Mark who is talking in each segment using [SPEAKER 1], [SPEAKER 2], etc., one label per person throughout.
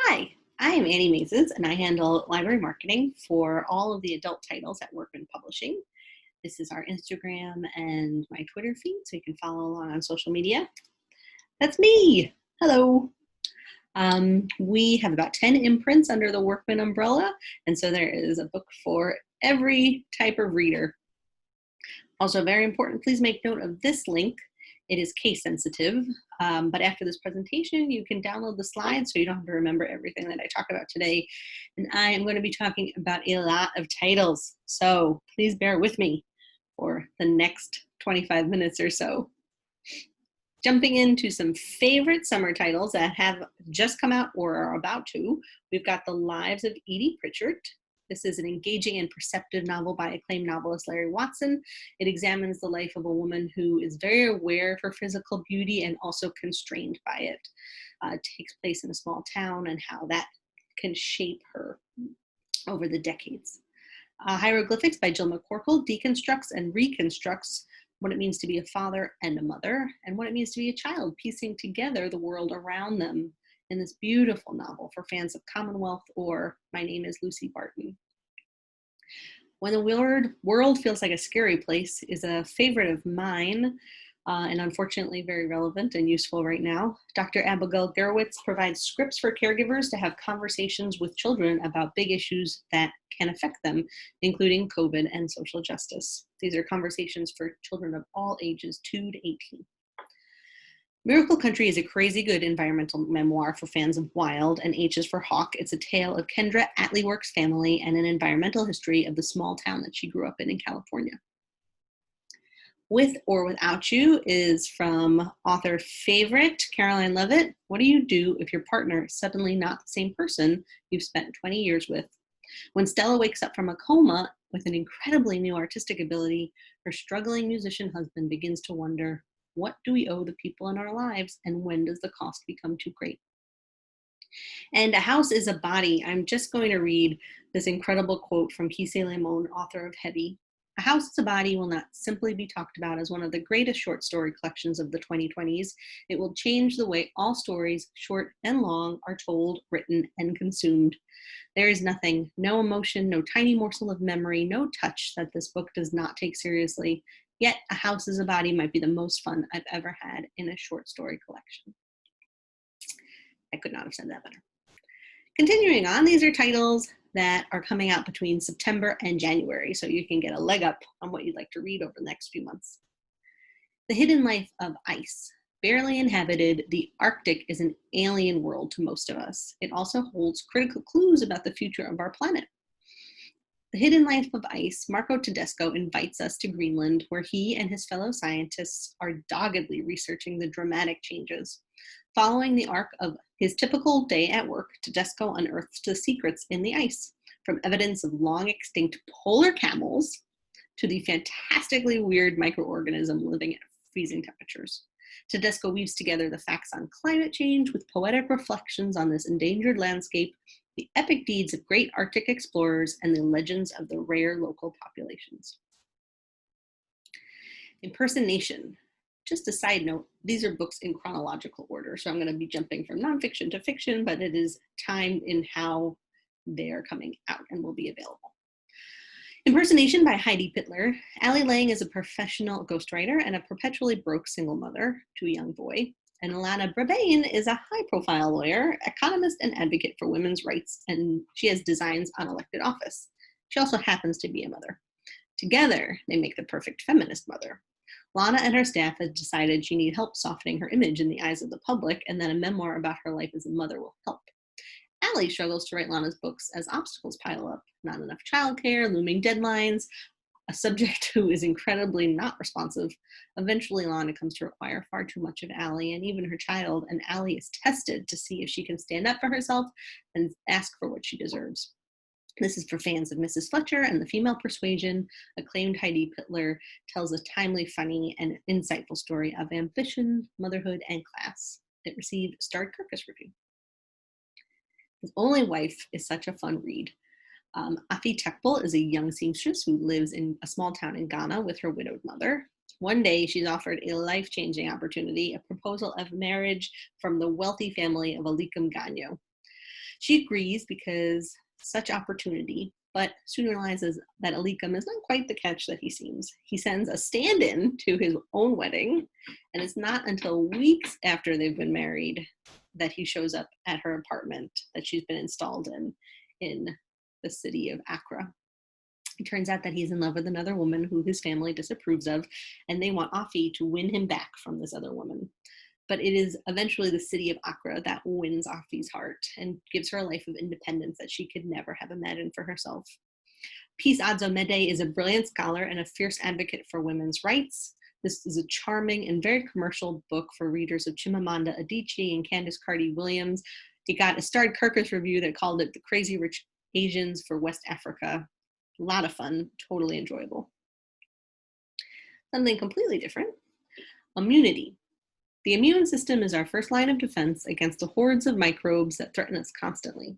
[SPEAKER 1] Hi, I am Annie Mazes, and I handle library marketing for all of the adult titles at Workman Publishing. This is our Instagram and my Twitter feed, so you can follow along on social media. That's me. Hello. We have about 10 imprints under the Workman umbrella, and so there is a book for every type of reader. Also very important, please make note of this link. It is case sensitive, but after this presentation, you can download the slides so you don't have to remember everything that I talk about today. And I am going to be talking about a lot of titles, so please bear with me for the next 25 minutes or so. Jumping into some favorite summer titles that have just come out or are about to, we've got The Lives of Edie Pritchard. This is an engaging and perceptive novel by acclaimed novelist Larry Watson. It examines the life of a woman who is very aware of her physical beauty and also constrained by it. It takes place in a small town and how that can shape her over the decades. Hieroglyphics by Jill McCorkle deconstructs and reconstructs what it means to be a father and a mother, and what it means to be a child, piecing together the world around them in this beautiful novel for fans of Commonwealth or My Name is Lucy Barton. When the World Feels Like a Scary Place is a favorite of mine, and unfortunately very relevant and useful right now. Dr. Abigail Gerowitz provides scripts for caregivers to have conversations with children about big issues that can affect them, including COVID and social justice. These are conversations for children of all ages 2 to 18. Miracle Country is a crazy good environmental memoir for fans of Wild, and H is for Hawk. It's a tale of Kendra Atleework's family and an environmental history of the small town that she grew up in California. With or Without You is from author favorite Caroline Levitt. What do you do if your partner is suddenly not the same person you've spent 20 years with? When Stella wakes up from a coma with an incredibly new artistic ability, her struggling musician husband begins to wonder, what do we owe the people in our lives, and when does the cost become too great? And A House is a Body. I'm just going to read this incredible quote from Kise Lemon, author of Heidi. A House is a Body will not simply be talked about as one of the greatest short story collections of the 2020s. It will change the way all stories, short and long, are told, written, and consumed. There is nothing, no emotion, no tiny morsel of memory, no touch that this book does not take seriously. Yet, A House is a Body might be the most fun I've ever had in a short story collection. I could not have said that better. Continuing on, these are titles that are coming out between September and January, so you can get a leg up on what you'd like to read over the next few months. The Hidden Life of Ice. Barely inhabited, the Arctic is an alien world to most of us. It also holds critical clues about the future of our planet. The Hidden Life of Ice, Markoe Tedesco invites us to Greenland, where he and his fellow scientists are doggedly researching the dramatic changes. Following the arc of his typical day at work, Tedesco unearths the secrets in the ice, from evidence of long extinct polar camels to the fantastically weird microorganism living at freezing temperatures. Tedesco weaves together the facts on climate change with poetic reflections on this endangered landscape, the epic deeds of great Arctic explorers, and the legends of the rare local populations. Impersonation. Just a side note, these are books in chronological order, so I'm going to be jumping from nonfiction to fiction, but it is timed in how they're coming out and will be available. Impersonation by Heidi Pitlor. Allie Lang is a professional ghostwriter and a perpetually broke single mother to a young boy. And Alana Brabane is a high-profile lawyer, economist, and advocate for women's rights, and she has designs on elected office. She also happens to be a mother. Together, they make the perfect feminist mother. Lana and her staff have decided she needs help softening her image in the eyes of the public, and that a memoir about her life as a mother will help. Allie struggles to write Lana's books as obstacles pile up. Not enough childcare, looming deadlines, a subject who is incredibly not responsive. Eventually, Lana comes to require far too much of Allie and even her child, and Allie is tested to see if she can stand up for herself and ask for what she deserves. This is for fans of Mrs. Fletcher and the Female Persuasion. Acclaimed Heidi Pitlor tells a timely, funny, and insightful story of ambition, motherhood, and class. It received Starred Kirkus review. His Only Wife is such a fun read. Afi Tekpel is a young seamstress who lives in a small town in Ghana with her widowed mother. One day, she's offered a life-changing opportunity, a proposal of marriage from the wealthy family of Alikum Ganyo. She agrees because such opportunity, but soon realizes that Alicum is not quite the catch that he seems. He sends a stand-in to his own wedding, and it's not until weeks after they've been married that he shows up at her apartment that she's been installed in the city of Accra. It turns out that he's in love with another woman who his family disapproves of, and they want Afi to win him back from this other woman. But it is eventually the city of Accra that wins Afi's heart and gives her a life of independence that she could never have imagined for herself. Peace Adzo Medie is a brilliant scholar and a fierce advocate for women's rights. This is a charming and very commercial book for readers of Chimamanda Adichie and Candace Carty-Williams. It got a starred Kirkus review that called it the Crazy Rich Asians for West Africa. A lot of fun, totally enjoyable. Something completely different, immunity. The immune system is our first line of defense against the hordes of microbes that threaten us constantly.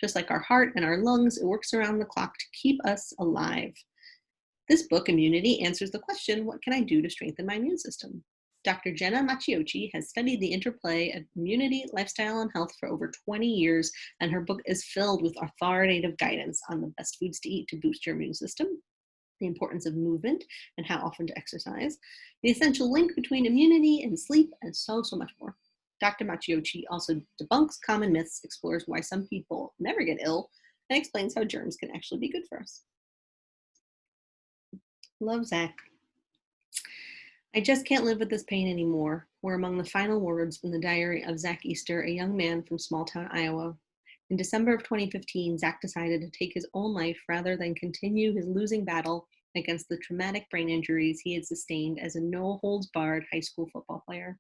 [SPEAKER 1] Just like our heart and our lungs, it works around the clock to keep us alive. This book, Immunity, answers the question, what can I do to strengthen my immune system? Dr. Jenna Macciochi has studied the interplay of immunity, lifestyle, and health for over 20 years, and her book is filled with authoritative guidance on the best foods to eat to boost your immune system, the importance of movement and how often to exercise, the essential link between immunity and sleep, and so much more. Dr. Macciochi also debunks common myths, explores why some people never get ill, and explains how germs can actually be good for us. Love, Zach. I just can't live with this pain anymore were among the final words in the diary of Zach Easter, a young man from small town Iowa. In December of 2015, Zach decided to take his own life rather than continue his losing battle against the traumatic brain injuries he had sustained as a no-holds-barred high school football player.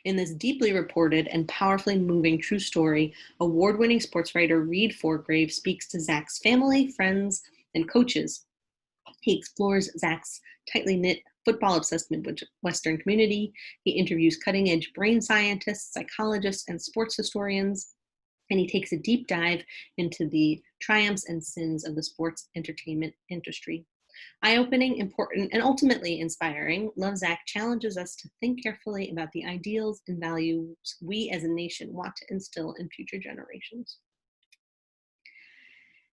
[SPEAKER 1] In this deeply reported and powerfully moving true story, award-winning sports writer Reid Forgrave speaks to Zach's family, friends, and coaches. He explores Zach's tightly knit, football-obsessed Midwestern community. He interviews cutting-edge brain scientists, psychologists, and sports historians, and he takes a deep dive into the triumphs and sins of the sports entertainment industry. Eye-opening, important, and ultimately inspiring, Love, Zach challenges us to think carefully about the ideals and values we as a nation want to instill in future generations.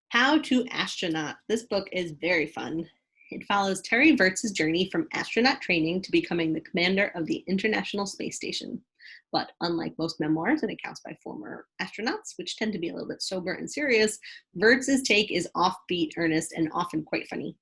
[SPEAKER 1] How to Astronaut. This book is very fun. It follows Terry Virts' journey from astronaut training to becoming the commander of the International Space Station. But unlike most memoirs and accounts by former astronauts, which tend to be a little bit sober and serious, Virts' take is offbeat, earnest, and often quite funny.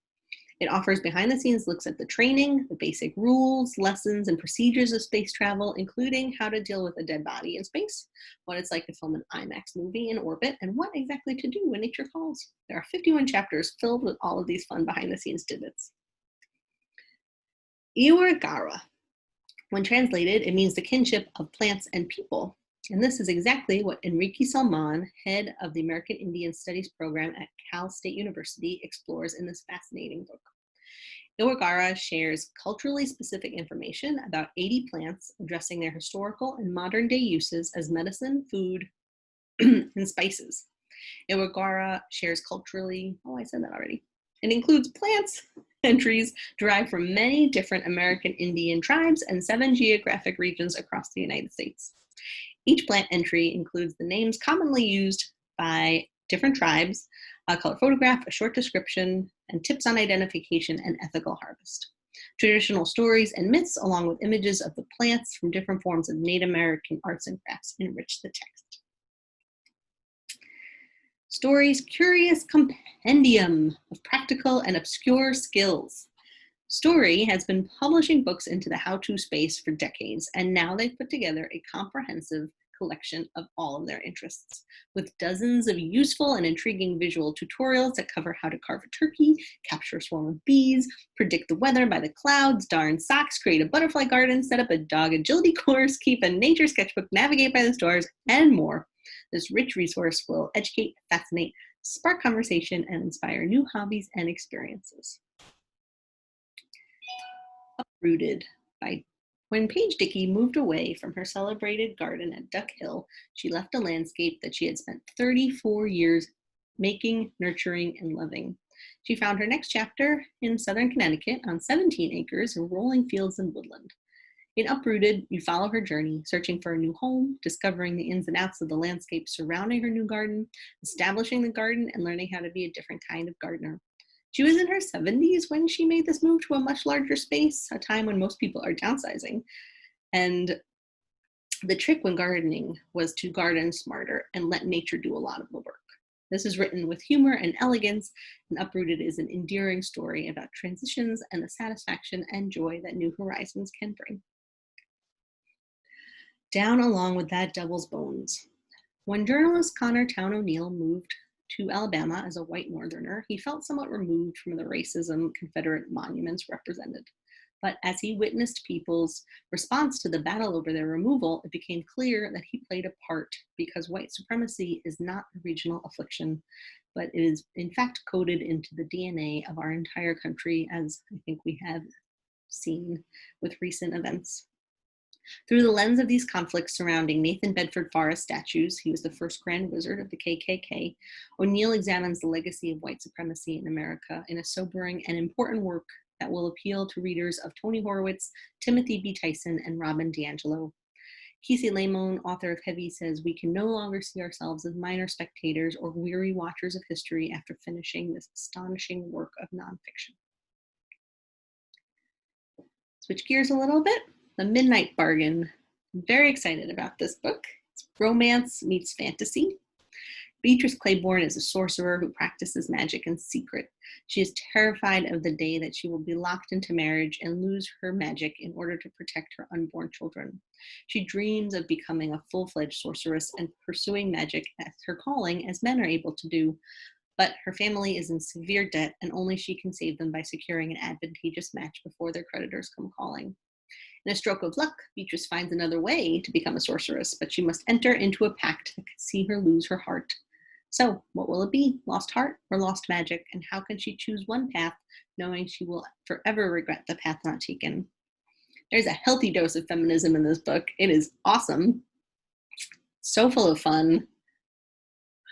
[SPEAKER 1] It offers behind-the-scenes looks at the training, the basic rules, lessons, and procedures of space travel, including how to deal with a dead body in space, what it's like to film an IMAX movie in orbit, and what exactly to do when nature calls. There are 51 chapters filled with all of these fun behind-the-scenes tidbits. Iwigara. When translated, it means the kinship of plants and people. And this is exactly what Enrique Salmón, head of the American Indian Studies program at Cal State University, explores in this fascinating book. Iwigara shares culturally specific information about 80 plants, addressing their historical and modern day uses as medicine, food, and spices. Iwigara shares culturally, I said that already. It includes plants and trees derived from many different American Indian tribes and 7 geographic regions across the United States. Each plant entry includes the names commonly used by different tribes, a color photograph, a short description, and tips on identification and ethical harvest. Traditional stories and myths, along with images of the plants from different forms of Native American arts and crafts, enrich the text. Storey's curious compendium of practical and obscure skills. Storey has been publishing books into the how-to space for decades, and now they've put together a comprehensive collection of all of their interests, with dozens of useful and intriguing visual tutorials that cover how to carve a turkey, capture a swarm of bees, predict the weather by the clouds, darn socks, create a butterfly garden, set up a dog agility course, keep a nature sketchbook, navigate by the stars, and more. This rich resource will educate, fascinate, spark conversation, and inspire new hobbies and experiences. Uprooted. When Dickey moved away from her celebrated garden at Duck Hill, she left a landscape that she had spent 34 years making, nurturing, and loving. She found her next chapter in southern Connecticut on 17 acres of rolling fields and woodland. In Uprooted, you follow her journey, searching for a new home, discovering the ins and outs of the landscape surrounding her new garden, establishing the garden, and learning how to be a different kind of gardener. She was in her 70s when she made this move to a much larger space, a time when most people are downsizing. And the trick when gardening was to garden smarter and let nature do a lot of the work. This is written with humor and elegance, and Uprooted is an endearing story about transitions and the satisfaction and joy that new horizons can bring. Down Along with That Devil's Bones. When journalist Connor Towne O'Neill moved to Alabama as a white Northerner, he felt somewhat removed from the racism Confederate monuments represented. But as he witnessed people's response to the battle over their removal, it became clear that he played a part because white supremacy is not a regional affliction, but it is in fact coded into the DNA of our entire country, as I think we have seen with recent events. Through the lens of these conflicts surrounding Nathan Bedford Forrest statues, he was the first Grand Wizard of the KKK, O'Neill examines the legacy of white supremacy in America in a sobering and important work that will appeal to readers of Tony Horowitz, Timothy B. Tyson, and Robin DiAngelo. Kisi Lamone, author of Heavy, says, "We can no longer see ourselves as minor spectators or weary watchers of history after finishing this astonishing work of nonfiction." Switch gears a little bit. The Midnight Bargain. I'm very excited about this book. It's romance meets fantasy. Beatrice Claiborne is a sorcerer who practices magic in secret. She is terrified of the day that she will be locked into marriage and lose her magic in order to protect her unborn children. She dreams of becoming a full-fledged sorceress and pursuing magic as her calling, as men are able to do. But her family is in severe debt, and only she can save them by securing an advantageous match before their creditors come calling. In a stroke of luck, Beatrice finds another way to become a sorceress, but she must enter into a pact that could see her lose her heart. So, what will it be? Lost heart or lost magic? And how can she choose one path, knowing she will forever regret the path not taken? There's a healthy dose of feminism in this book. It is awesome. So full of fun.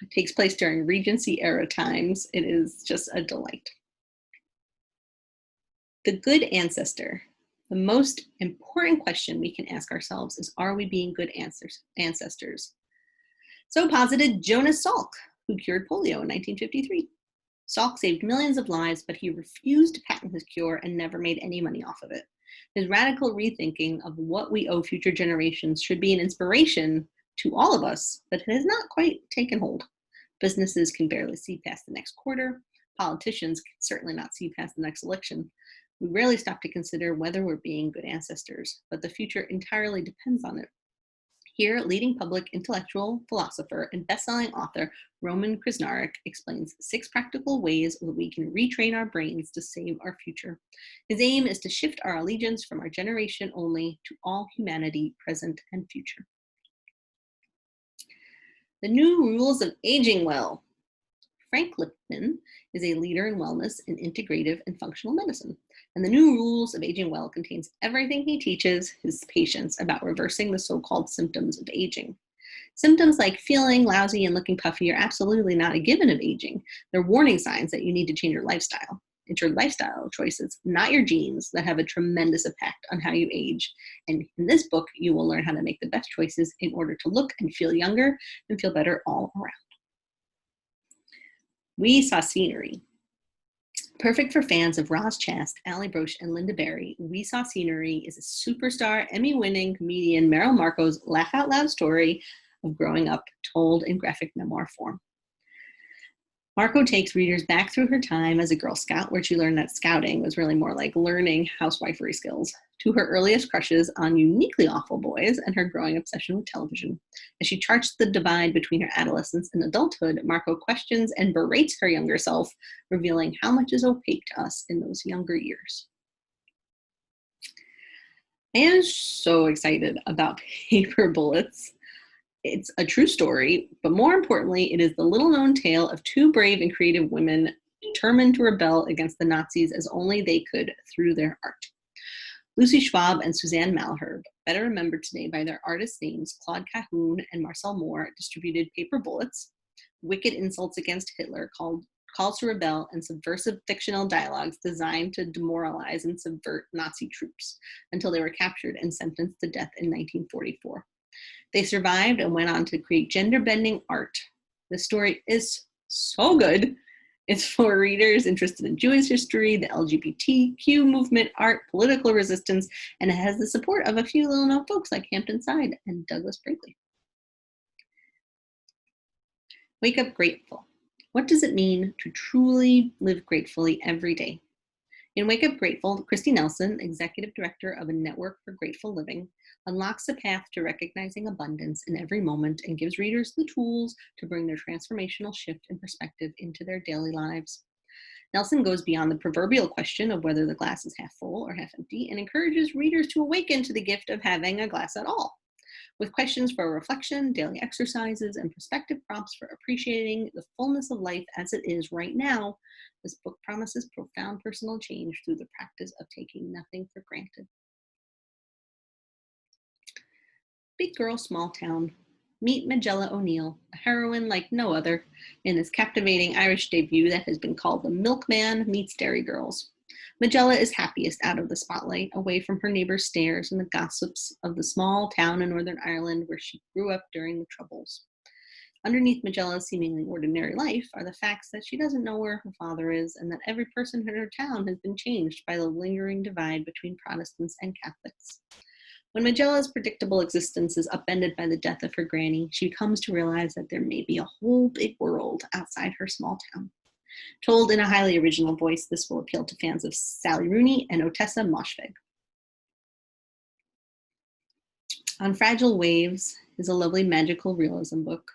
[SPEAKER 1] It takes place during Regency era times. It is just a delight. The Good Ancestor. The most important question we can ask ourselves is, are we being good ancestors? So posited Jonas Salk, who cured polio in 1953. Salk saved millions of lives, but he refused to patent his cure and never made any money off of it. His radical rethinking of what we owe future generations should be an inspiration to all of us, but it has not quite taken hold. Businesses can barely see past the next quarter. Politicians can certainly not see past the next election. We rarely stop to consider whether we're being good ancestors, but the future entirely depends on it. Here, leading public intellectual, philosopher, and best-selling author Roman Krznaric explains 6 practical ways that we can retrain our brains to save our future. His aim is to shift our allegiance from our generation only to all humanity, present and future. The New Rules of Aging Well. Frank Lipman is a leader in wellness in integrative and functional medicine, and the New Rules of Aging Well contains everything he teaches his patients about reversing the so-called symptoms of aging. Symptoms like feeling lousy and looking puffy are absolutely not a given of aging. They're warning signs that you need to change your lifestyle. It's your lifestyle choices, not your genes, that have a tremendous impact on how you age. And in this book, you will learn how to make the best choices in order to look and feel younger and feel better all around. We Saw Scenery. Perfect for fans of Roz Chast, Ally Broche, and Linda Barry, We Saw Scenery is a superstar, Emmy-winning comedian Merrill Markoe's laugh-out-loud story of growing up told in graphic memoir form. Markoe takes readers back through her time as a Girl Scout, where she learned that scouting was really more like learning housewifery skills, to her earliest crushes on uniquely awful boys and her growing obsession with television. As she charts the divide between her adolescence and adulthood, Markoe questions and berates her younger self, revealing how much is opaque to us in those younger years. I am so excited about Paper Bullets. It's a true story, but more importantly, it is the little-known tale of 2 brave and creative women determined to rebel against the Nazis as only they could through their art. Lucy Schwab and Suzanne Malherbe, better remembered today by their artist names Claude Cahun and Marcel Moore, distributed Paper Bullets, wicked insults against Hitler calls to rebel, and subversive fictional dialogues designed to demoralize and subvert Nazi troops until they were captured and sentenced to death in 1944. They survived and went on to create gender-bending art. The story is so good. It's for readers interested in Jewish history, the LGBTQ movement, art, political resistance, and it has the support of a few little-known folks like Hampton Side and Douglas Brinkley. Wake up grateful. What does it mean to truly live gratefully every day? In Wake Up Grateful, Kristi Nelson, Executive Director of a Network for Grateful Living, unlocks a path to recognizing abundance in every moment and gives readers the tools to bring their transformational shift in perspective into their daily lives. Nelson goes beyond the proverbial question of whether the glass is half full or half empty and encourages readers to awaken to the gift of having a glass at all. With questions for reflection, daily exercises, and perspective prompts for appreciating the fullness of life as it is right now, this book promises profound personal change through the practice of taking nothing for granted. Big Girl, Small Town. Meet Magella O'Neill, a heroine like no other, in this captivating Irish debut that has been called The Milkman Meets Dairy Girls. Magella is happiest out of the spotlight, away from her neighbors' stares and the gossips of the small town in Northern Ireland where she grew up during the Troubles. Underneath Magella's seemingly ordinary life are the facts that she doesn't know where her father is and that every person in her town has been changed by the lingering divide between Protestants and Catholics. When Magella's predictable existence is upended by the death of her granny, she comes to realize that there may be a whole big world outside her small town. Told in a highly original voice, this will appeal to fans of Sally Rooney and Otessa Moshfegh. On Fragile Waves is a lovely magical realism book.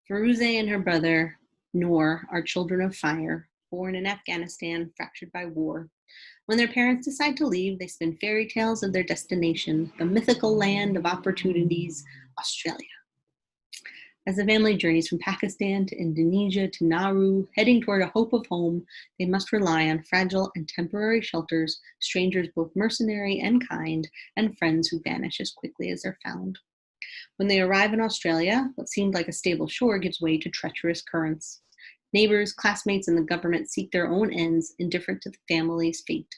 [SPEAKER 1] Firouzeh and her brother, Noor, are children of fire, born in Afghanistan, fractured by war. When their parents decide to leave, they spin fairy tales of their destination, the mythical land of opportunities, Australia. As the family journeys from Pakistan to Indonesia to Nauru, heading toward a hope of home, they must rely on fragile and temporary shelters, strangers both mercenary and kind, and friends who vanish as quickly as they're found. When they arrive in Australia, what seemed like a stable shore gives way to treacherous currents. Neighbors, classmates, and the government seek their own ends, indifferent to the family's fate.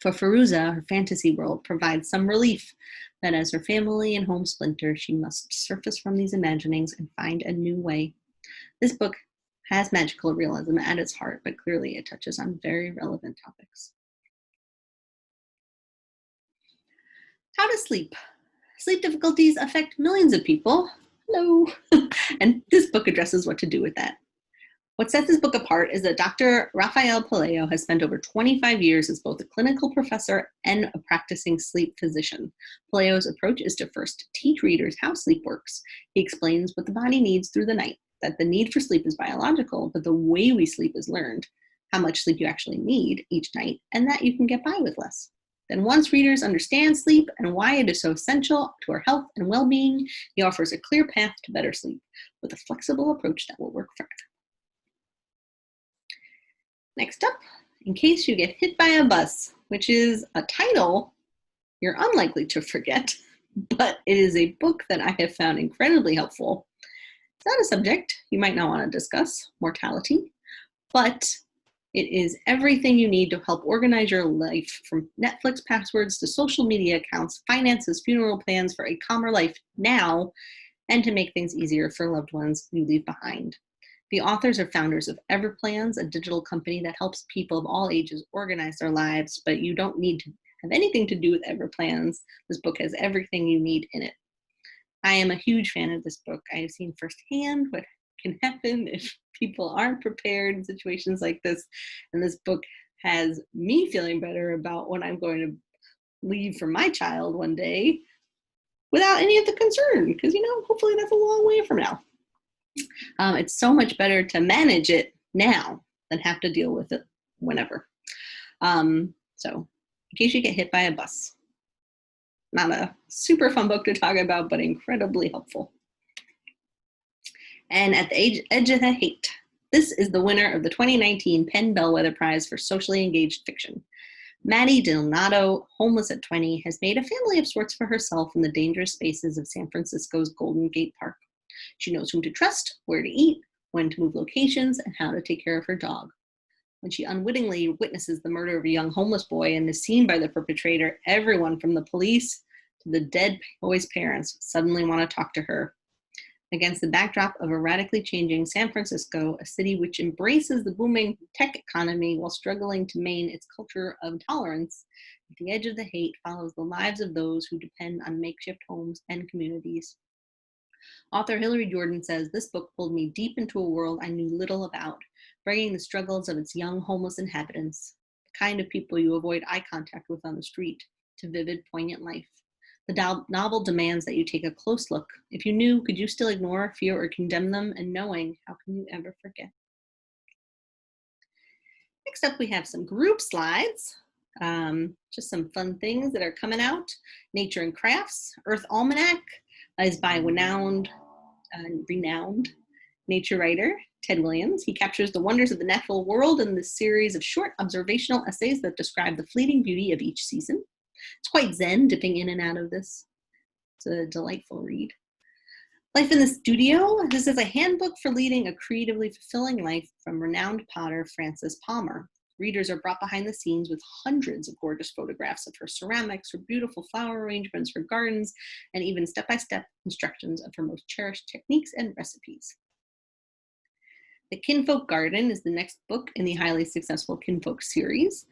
[SPEAKER 1] For Firouzeh, her fantasy world provides some relief that as her family and home splinter, she must surface from these imaginings and find a new way. This book has magical realism at its heart, but clearly it touches on very relevant topics. How to sleep. Sleep difficulties affect millions of people. Hello. And this book addresses what to do with that. What sets this book apart is that Dr. Rafael Pelayo has spent over 25 years as both a clinical professor and a practicing sleep physician. Pelayo's approach is to first teach readers how sleep works. He explains what the body needs through the night, that the need for sleep is biological, but the way we sleep is learned, how much sleep you actually need each night, and that you can get by with less. Then once readers understand sleep and why it is so essential to our health and well-being, he offers a clear path to better sleep with a flexible approach that will work for everyone. Next up, In Case You Get Hit by a Bus, which is a title you're unlikely to forget, but it is a book that I have found incredibly helpful. It's not a subject you might not want to discuss, mortality, but it is everything you need to help organize your life, from Netflix passwords to social media accounts, finances, funeral plans for a calmer life now, and to make things easier for loved ones you leave behind. The authors are founders of Everplans, a digital company that helps people of all ages organize their lives, but you don't need to have anything to do with Everplans. This book has everything you need in it. I am a huge fan of this book. I have seen firsthand what can happen if people aren't prepared in situations like this, and this book has me feeling better about when I'm going to leave for my child one day without any of the concern, because, hopefully that's a long way from now. It's so much better to manage it now than have to deal with it whenever. So in case you get hit by a bus, not a super fun book to talk about, but incredibly helpful. And at the edge of the Haight, this is the winner of the 2019 Penn Bellwether Prize for Socially Engaged Fiction. Maddie Donato, homeless at 20, has made a family of sorts for herself in the dangerous spaces of San Francisco's Golden Gate Park. She knows whom to trust, where to eat, when to move locations, and how to take care of her dog. When she unwittingly witnesses the murder of a young homeless boy and is seen by the perpetrator, everyone from the police to the dead boy's parents suddenly want to talk to her. Against the backdrop of a radically changing San Francisco, a city which embraces the booming tech economy while struggling to maintain its culture of tolerance, At the Edge of the Haight follows the lives of those who depend on makeshift homes and communities. Author Hilary Jordan says, "This book pulled me deep into a world I knew little about, bringing the struggles of its young homeless inhabitants, the kind of people you avoid eye contact with on the street, to vivid, poignant life. The novel demands that you take a close look. If you knew, could you still ignore, fear, or condemn them? And knowing, how can you ever forget?" Next up, we have some group slides. Just some fun things that are coming out. Nature and Crafts. Earth Almanac is by renowned nature writer Ted Williams. He captures the wonders of the natural world in this series of short observational essays that describe the fleeting beauty of each season. It's quite zen, dipping in and out of this. It's a delightful read. Life in the Studio. This is a handbook for leading a creatively fulfilling life from renowned potter Frances Palmer. Readers are brought behind the scenes with hundreds of gorgeous photographs of her ceramics, her beautiful flower arrangements, her gardens, and even step-by-step instructions of her most cherished techniques and recipes. The Kinfolk Garden is the next book in the highly successful Kinfolk series.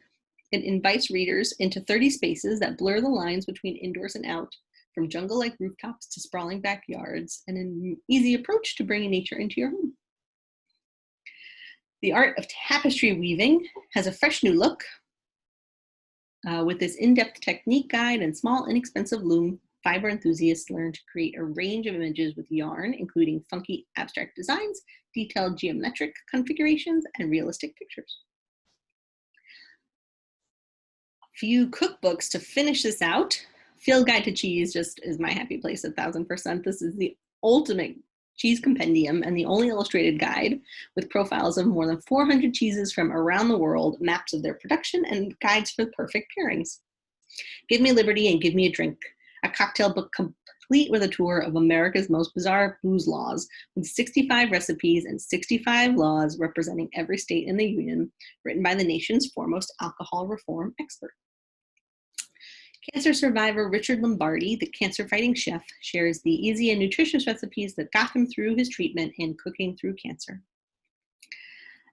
[SPEAKER 1] It invites readers into 30 spaces that blur the lines between indoors and out, from jungle-like rooftops to sprawling backyards, and an easy approach to bringing nature into your home. The Art of Tapestry Weaving has a fresh new look. With this in-depth technique guide and small, inexpensive loom, fiber enthusiasts learn to create a range of images with yarn, including funky abstract designs, detailed geometric configurations, and realistic pictures. A few cookbooks to finish this out. Field Guide to Cheese just is my happy place, 1000%. This is the ultimate cheese compendium and the only illustrated guide with profiles of more than 400 cheeses from around the world, maps of their production, and guides for perfect pairings. Give Me Liberty and Give Me a Drink, a cocktail book complete with a tour of America's most bizarre booze laws, with 65 recipes and 65 laws representing every state in the Union, written by the nation's foremost alcohol reform expert. Cancer survivor Richard Lombardi, the cancer-fighting chef, shares the easy and nutritious recipes that got him through his treatment in Cooking Through Cancer.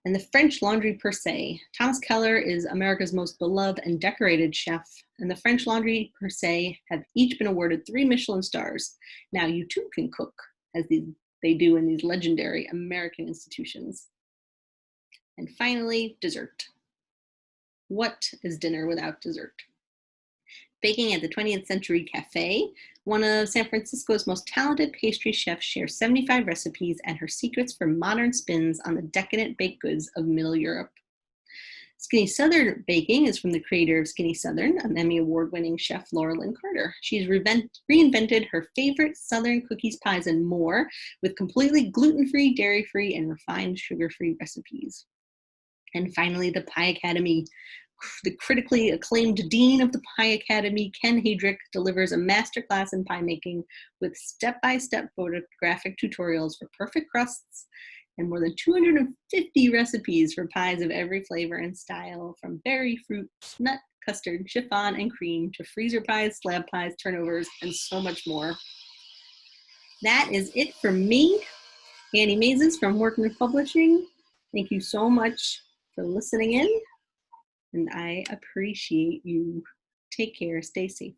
[SPEAKER 1] And the French Laundry Per Se. Thomas Keller is America's most beloved and decorated chef, and the French Laundry Per Se have each been awarded 3 Michelin stars. Now you too can cook, as they do in these legendary American institutions. And finally, dessert. What is dinner without dessert? Baking at the 20th Century Cafe, one of San Francisco's most talented pastry chefs shares 75 recipes and her secrets for modern spins on the decadent baked goods of Middle Europe. Skinny Southern Baking is from the creator of Skinny Southern, an Emmy Award-winning chef Laura Lynn Carter. She's reinvented her favorite Southern cookies, pies, and more with completely gluten-free, dairy-free, and refined sugar-free recipes. And finally, the Pie Academy. The critically acclaimed dean of the Pie Academy, Ken Heydrich, delivers a masterclass in pie making with step-by-step photographic tutorials for perfect crusts and more than 250 recipes for pies of every flavor and style, from berry, fruit, nut, custard, chiffon, and cream, to freezer pies, slab pies, turnovers, and so much more. That is it for me, Annie Mazes from Workman Publishing. Thank you so much for listening in. And I appreciate you. Take care. Stay safe.